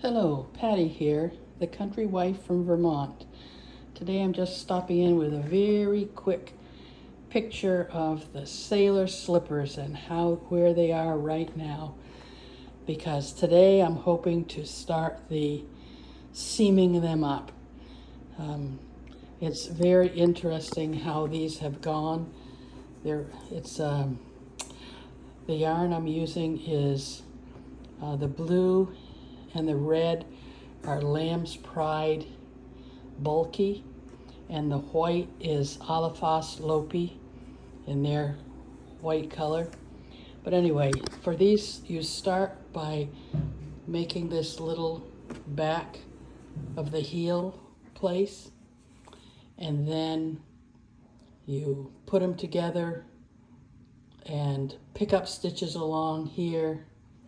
Hello, Patty here, the country wife from Vermont. Today I'm just stopping in with a very quick picture of the sailor slippers and where they are right now, because today I'm hoping to start the seaming them up. It's very interesting how these have gone. The yarn I'm using is the blue and the red are Lamb's Pride bulky, and the white is Alafas Lopi in their white color. But anyway, for these you start by making this little back of the heel place, and then you put them together and pick up stitches along here,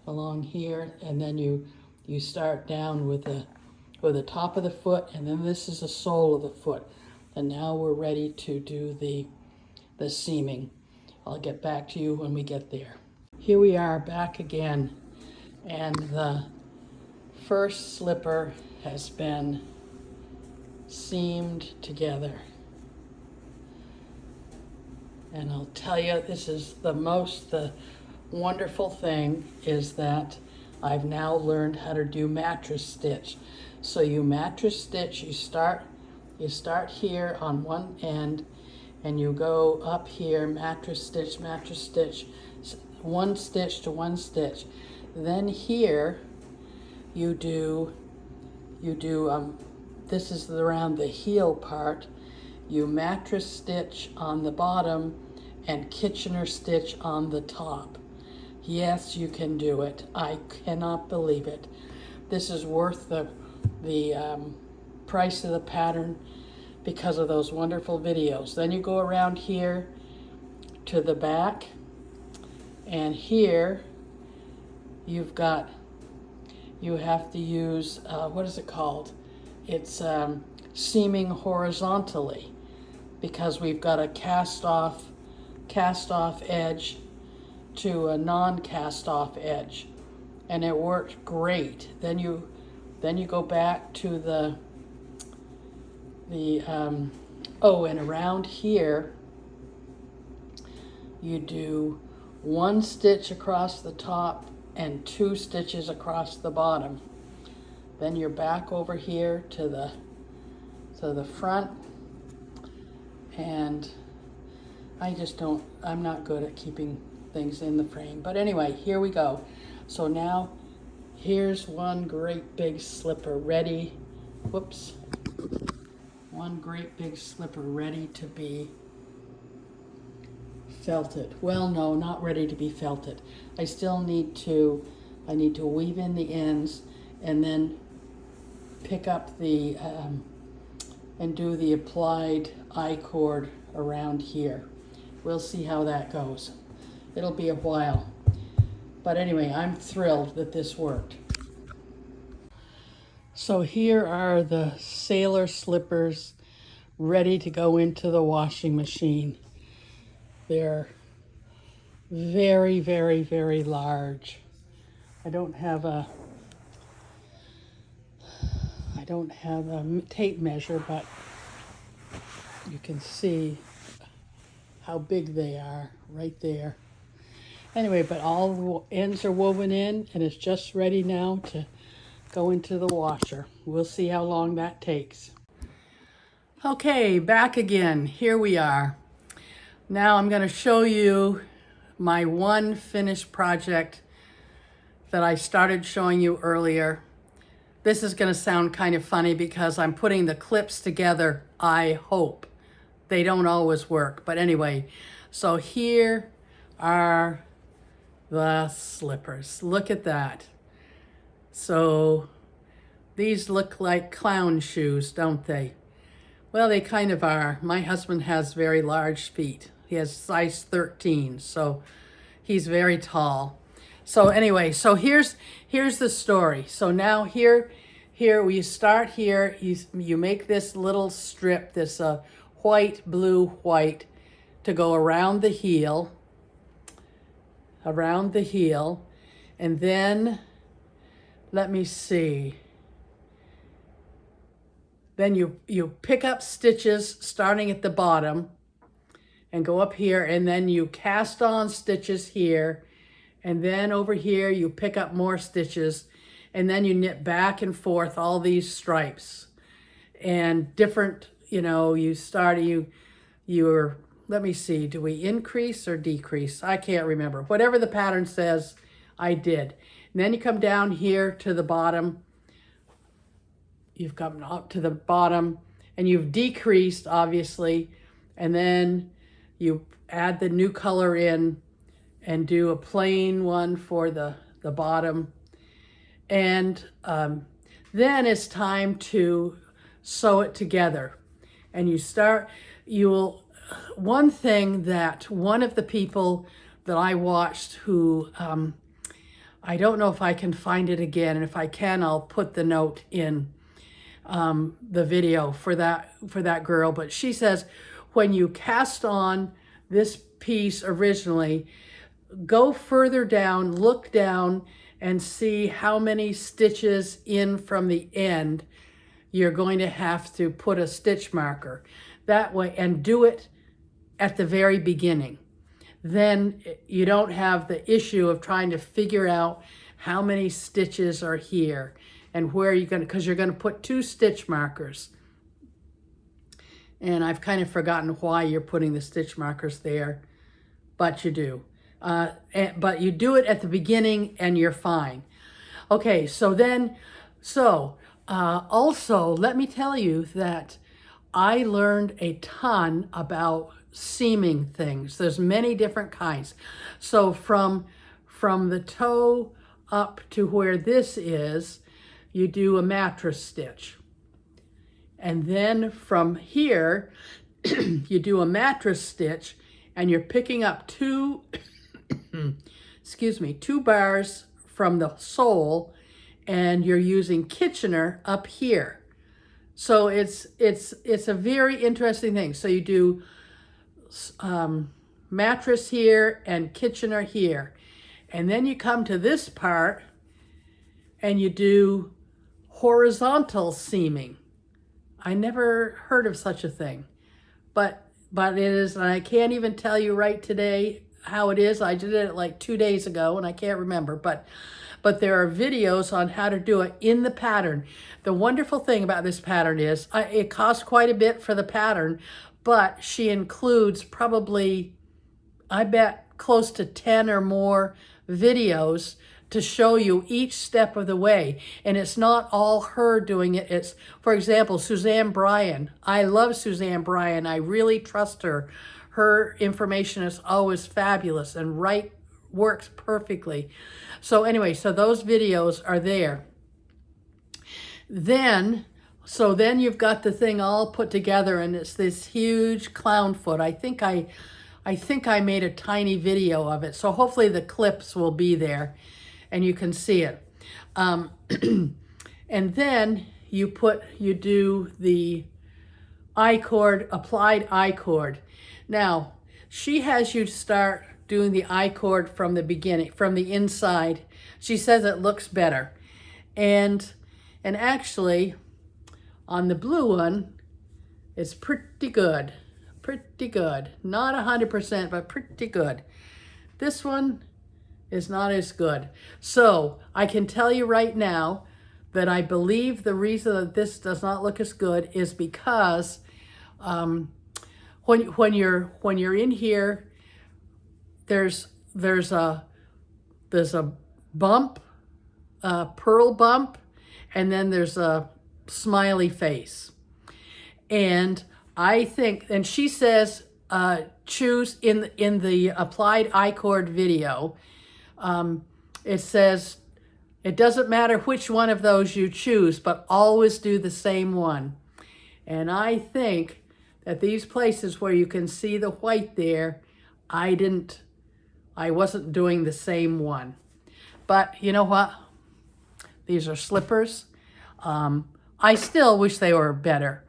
and then you start down with the top of the foot, and then this is the sole of the foot. And now we're ready to do the seaming. I'll get back to you when we get there. Here we are back again, and the first slipper has been seamed together. And I'll tell you, this is the wonderful thing is that I've now learned how to do mattress stitch. So you mattress stitch, you start here on one end, and you go up here, mattress stitch, one stitch to one stitch. Then here you do this is around the heel part. You mattress stitch on the bottom and Kitchener stitch on the top. Yes, you can do it. I cannot believe it. This is worth the price of the pattern because of those wonderful videos. Then you go around here to the back, and here you have to use, what is it called? It's seaming horizontally, because we've got a cast off edge to a non-cast off edge, and it worked great. Then you go back to and around here you do one stitch across the top and two stitches across the bottom. Then you're back over here to the front, and I'm not good at keeping things in the frame. But anyway, here we go. So now here's one great big slipper ready. One great big slipper ready to be felted. Well, no, not ready to be felted. I need to weave in the ends and then pick up and do the applied I-cord around here. We'll see how that goes. It'll be a while. But anyway, I'm thrilled that this worked. So here are the sailor slippers ready to go into the washing machine. They're very, very, very large. I don't have a tape measure, but you can see how big they are right there. Anyway, but all the ends are woven in, and it's just ready now to go into the washer. We'll see how long that takes. Okay, back again. Here we are. Now I'm going to show you my one finished project that I started showing you earlier. This is going to sound kind of funny because I'm putting the clips together, I hope. They don't always work, but anyway. So here are the slippers. Look at that. So these look like clown shoes, don't they? Well, they kind of are. My husband has very large feet. He has size 13, so he's very tall. So anyway, so here's the story. So now here we start here. You make this little strip, this white, blue, white, to go around the heel, and then let me see. Then you pick up stitches starting at the bottom and go up here, and then you cast on stitches here, and then over here you pick up more stitches, and then you knit back and forth all these stripes and different, you know, you're, let me see, do we increase or decrease? I can't remember. Whatever the pattern says, I did. And then you come down here to the bottom. You've come up to the bottom and you've decreased, obviously, and then you add the new color in and do a plain one for the bottom. And then it's time to sew it together. And one thing that one of the people that I watched who, I don't know if I can find it again, and if I can, I'll put the note in the video for that girl, but she says when you cast on this piece originally, go further down, look down, and see how many stitches in from the end you're going to have to put a stitch marker that way, and do it at the very beginning. Then you don't have the issue of trying to figure out how many stitches are here and where you're going to, because you're going to put 2 stitch markers. And I've kind of forgotten why you're putting the stitch markers there, but you do. But you do it at the beginning and you're fine. Okay, also let me tell you that I learned a ton about seaming things. There's many different kinds. So from the toe up to where this is, you do a mattress stitch. And then from here, you do a mattress stitch, and you're picking up 2 bars from the sole, and you're using Kitchener up here. So it's a very interesting thing. So you do mattress here and Kitchener here. And then you come to this part and you do horizontal seaming. I never heard of such a thing, but it is, and I can't even tell you right today how it is. I did it like 2 days ago and I can't remember, but there are videos on how to do it in the pattern. The wonderful thing about this pattern is it costs quite a bit for the pattern, but she includes probably, I bet, close to 10 or more videos to show you each step of the way. And it's not all her doing it. It's, for example, Suzanne Bryan. I love Suzanne Bryan. I really trust her. Her information is always fabulous and works perfectly. So anyway, so those videos are there. Then you've got the thing all put together, and it's this huge clown foot. I think I made a tiny video of it. So hopefully the clips will be there and you can see it. And then you do the I-cord, applied I-cord. Now, she has you start doing the I-cord from the beginning, from the inside. She says it looks better. And actually, on the blue one, it's pretty good. Pretty good. Not 100%, but pretty good. This one is not as good. So I can tell you right now that I believe the reason that this does not look as good is because when you're in here, there's a bump, a purl bump, and then there's a smiley face. And I think, and she says, choose in the applied I-cord video, it says, it doesn't matter which one of those you choose, but always do the same one. And I think that these places where you can see the white there, I wasn't doing the same one. But you know what? These are slippers. I still wish they were better.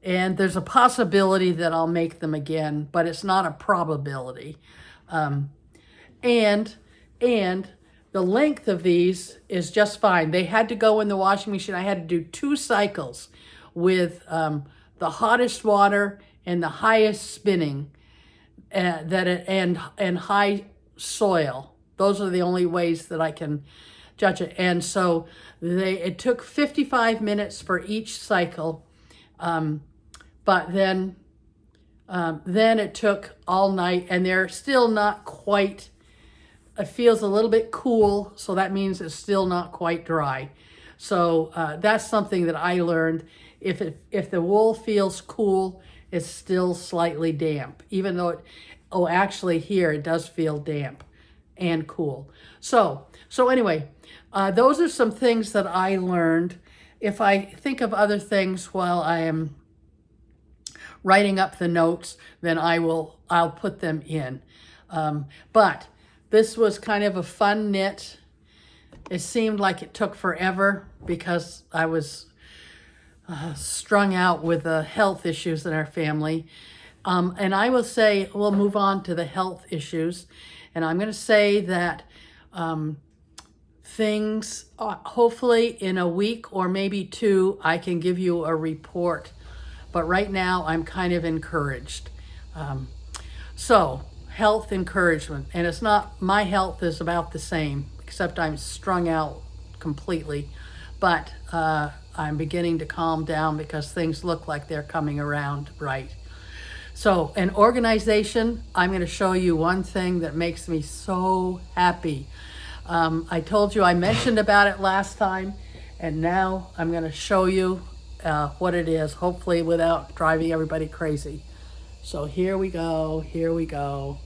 And there's a possibility that I'll make them again, but it's not a probability. And the length of these is just fine. They had to go in the washing machine. I had to do 2 cycles with the hottest water and the highest spinning and high soil. Those are the only ways that I can judge it. And so it took 55 minutes for each cycle, but then it took all night, and they're still not quite. It feels a little bit cool, so that means it's still not quite dry. So that's something that I learned. If the wool feels cool, it's still slightly damp, even though actually here it does feel damp and cool. So anyway, those are some things that I learned. If I think of other things while I am writing up the notes, then I'll put them in. But this was kind of a fun knit. It seemed like it took forever because I was strung out with the health issues in our family. And I will say, we'll move on to the health issues. And I'm going to say that things, hopefully in a week or maybe 2, I can give you a report. But right now, I'm kind of encouraged. So, health encouragement. And it's not, my health is about the same, except I'm strung out completely. But I'm beginning to calm down because things look like they're coming around right. So, an organization, I'm going to show you one thing that makes me so happy. I told you I mentioned about it last time, and now I'm going to show you what it is, hopefully without driving everybody crazy. So here we go, here we go.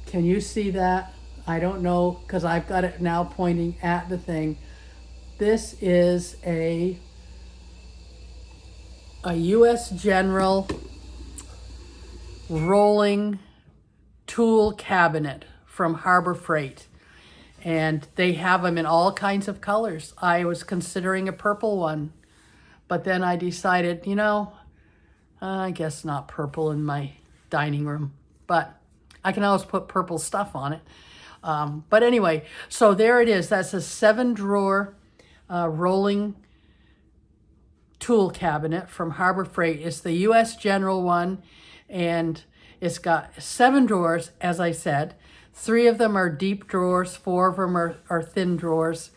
Can you see that? I don't know, because I've got it now pointing at the thing. This is a U.S. General rolling tool cabinet from Harbor Freight. And they have them in all kinds of colors. I was considering a purple one, but then I decided, I guess not purple in my dining room, but I can always put purple stuff on it. But anyway, so there it is. That's a 7-drawer rolling tool cabinet from Harbor Freight. It's the U.S. General one, and it's got 7 drawers, as I said. 3 of them are deep drawers, 4 of them are thin drawers,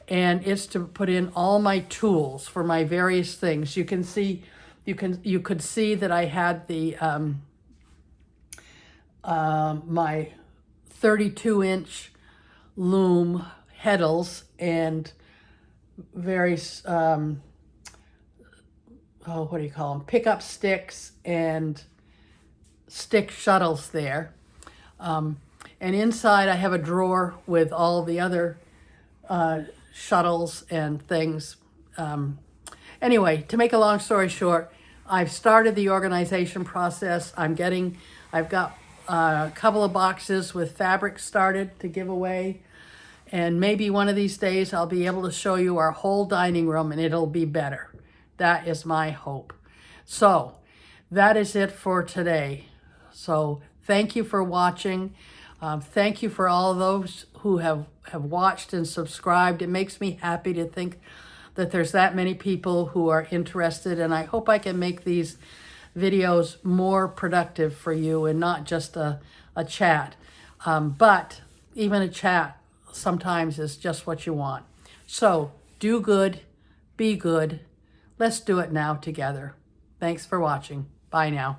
and it's to put in all my tools for my various things. You can see, you could see that I had the my 32-inch loom heddles and various what do you call them? Pickup sticks and stick shuttles there. And inside I have a drawer with all the other shuttles and things. Anyway, to make a long story short, I've started the organization process. I've got a couple of boxes with fabric started to give away. And maybe one of these days I'll be able to show you our whole dining room and it'll be better. That is my hope. So that is it for today. So thank you for watching. Thank you for all those who have watched and subscribed. It makes me happy to think that there's that many people who are interested, and I hope I can make these videos more productive for you and not just a chat. But even a chat sometimes is just what you want. So do good, be good. Let's do it now together. Thanks for watching. Bye now.